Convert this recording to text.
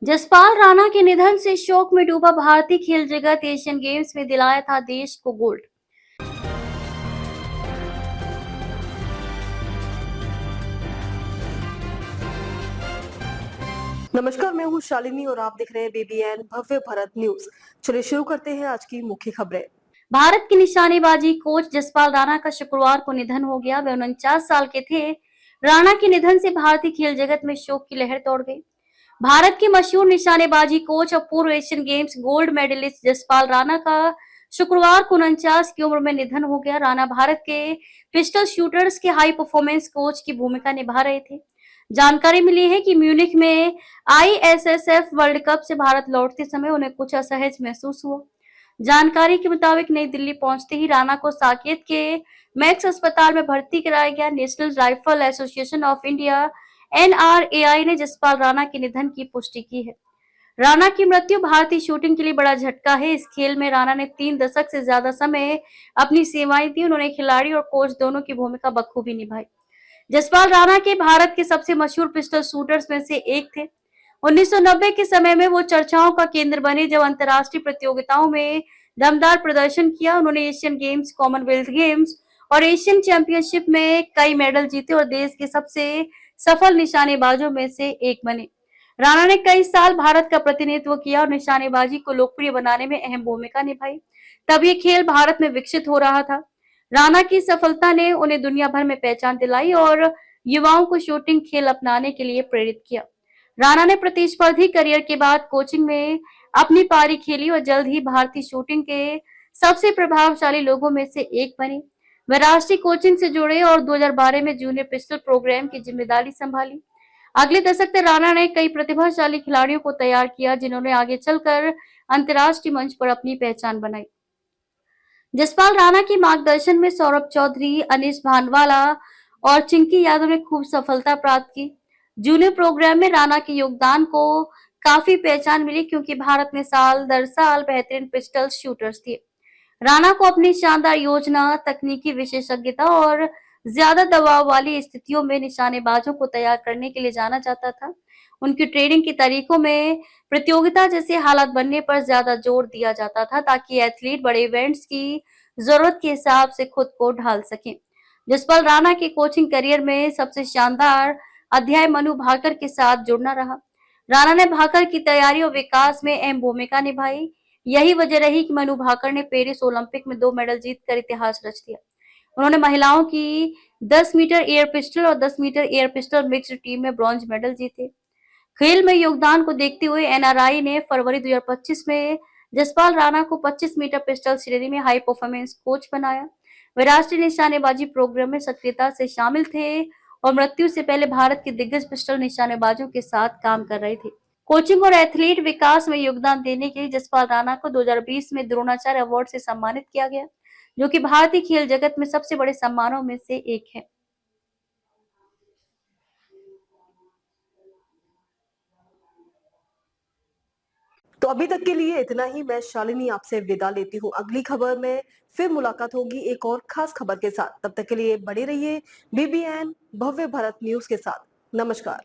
जसपाल राणा के निधन से शोक में डूबा भारतीय खेल जगत। एशियन गेम्स में दिलाया था देश को गोल्ड। नमस्कार, मैं हूं शालिनी और आप देख रहे हैं बीबीएन भव्य भारत न्यूज। चलिए शुरू करते हैं आज की मुख्य खबरें। भारत की निशानेबाजी कोच जसपाल राणा का शुक्रवार को निधन हो गया। वे 49 साल के थे। राणा के निधन से भारतीय खेल जगत में शोक की लहर दौड़ गई। भारत के मशहूर निशानेबाजी कोच और पूर्व Asian games gold medalist Jaspal Rana का शुक्रवार को 49 की उम्र में निधन हो गया। राणा भारत के पिस्टल शूटर्स के हाई परफॉर्मेंस कोच की भूमिका निभा रहे थे। जानकारी मिली है कि म्यूनिख में आईएसएसएफ वर्ल्ड कप से भारत लौटते समय उन्हें कुछ असहज महसूस हुआ। जानकारी के मुताबिक नई दिल्ली पहुंचते ही राणा को साकेत के मैक्स अस्पताल में भर्ती कराया गया। National rifle association of India NRAI ने जसपाल राणा के निधन की पुष्टि की है। राणा की मृत्यु भारतीय शूटिंग के लिए बड़ा झटका है। इस खेल में राणा ने 3 दशक से ज्यादा समय अपनी सेवाएं दी। उन्होंने खिलाड़ी और कोच दोनों की भूमिका बखूबी निभाई। जसपाल राणा के भारत के सबसे मशहूर पिस्टल शूटर्स में से एक थे। 1990 के समय में वो चर्चाओं का केंद्र बने जब अंतर्राष्ट्रीय प्रतियोगिताओं में दमदार प्रदर्शन किया। उन्होंने एशियन गेम्स, कॉमनवेल्थ गेम्स और एशियन चैंपियनशिप में कई मेडल जीते और देश के सबसे सफल निशानेबाजों में से एक बने। राणा ने कई साल भारत का प्रतिनिधित्व किया और निशानेबाजी को लोकप्रिय बनाने में अहम भूमिका निभाई। तब ये खेल भारत में विकसित हो रहा था। राणा की सफलता ने उन्हें दुनिया भर में पहचान दिलाई और युवाओं को शूटिंग खेल अपनाने के लिए प्रेरित किया। राणा ने प्रतिस्पर्धी करियर के बाद कोचिंग में अपनी पारी खेली और जल्द ही भारतीय शूटिंग के सबसे प्रभावशाली लोगों में से एक बने। वे राष्ट्रीय कोचिंग से जुड़े और 2012 में जूनियर पिस्टल प्रोग्राम की जिम्मेदारी संभाली। अगले दशक तक राणा ने कई प्रतिभाशाली खिलाड़ियों को तैयार किया जिन्होंने आगे चलकर अंतर्राष्ट्रीय मंच पर अपनी पहचान बनाई। जसपाल राणा के मार्गदर्शन में सौरभ चौधरी, अनीश भानवाला और चिंकी यादव ने खूब सफलता प्राप्त की। जूनियर प्रोग्राम में राणा के योगदान को काफी पहचान मिली क्योंकि भारत में साल दर साल बेहतरीन पिस्टल शूटर्स थे। राणा को अपनी शानदार योजना, तकनीकी विशेषज्ञता और ज्यादा दबाव वाली स्थितियों में निशानेबाजों को तैयार करने के लिए जाना जाता था। उनकी ट्रेनिंग के तरीकों में प्रतियोगिता जैसे हालात बनने पर ज्यादा जोर दिया जाता था ताकि एथलीट बड़े इवेंट्स की जरूरत के हिसाब से खुद को ढाल सके। जसपाल राणा के कोचिंग करियर में सबसे शानदार अध्याय मनु भाकर के साथ जुड़ना रहा। राणा ने भाकर की तैयारी और विकास में अहम भूमिका निभाई। यही वजह रही कि मनु भाकर ने पेरिस ओलंपिक में 2 मेडल जीतकर इतिहास रच दिया। उन्होंने महिलाओं की 10 मीटर एयर पिस्टल और 10 metre air pistol mixed team में ब्रॉन्ज मेडल जीते। खेल में योगदान को देखते हुए एनआरआई ने फरवरी 2025 में जसपाल राणा को 25 मीटर पिस्टल श्रेणी में हाई परफॉर्मेंस कोच बनाया। वे राष्ट्रीय निशानेबाजी प्रोग्राम में सक्रियता से शामिल थे और मृत्यु से पहले भारत के दिग्गज पिस्टल निशानेबाजों के साथ काम कर रहे थे। कोचिंग और एथलीट विकास में योगदान देने के लिए जसपाल राणा को 2020 में द्रोणाचार्य अवार्ड से सम्मानित किया गया, जो कि भारतीय खेल जगत में सबसे बड़े सम्मानों में से एक है। तो अभी तक के लिए इतना ही। मैं शालिनी आपसे विदा लेती हूँ। अगली खबर में फिर मुलाकात होगी एक और खास खबर के साथ। तब तक के लिए बने रहिए बीबीएन भव्य भारत न्यूज के साथ। नमस्कार।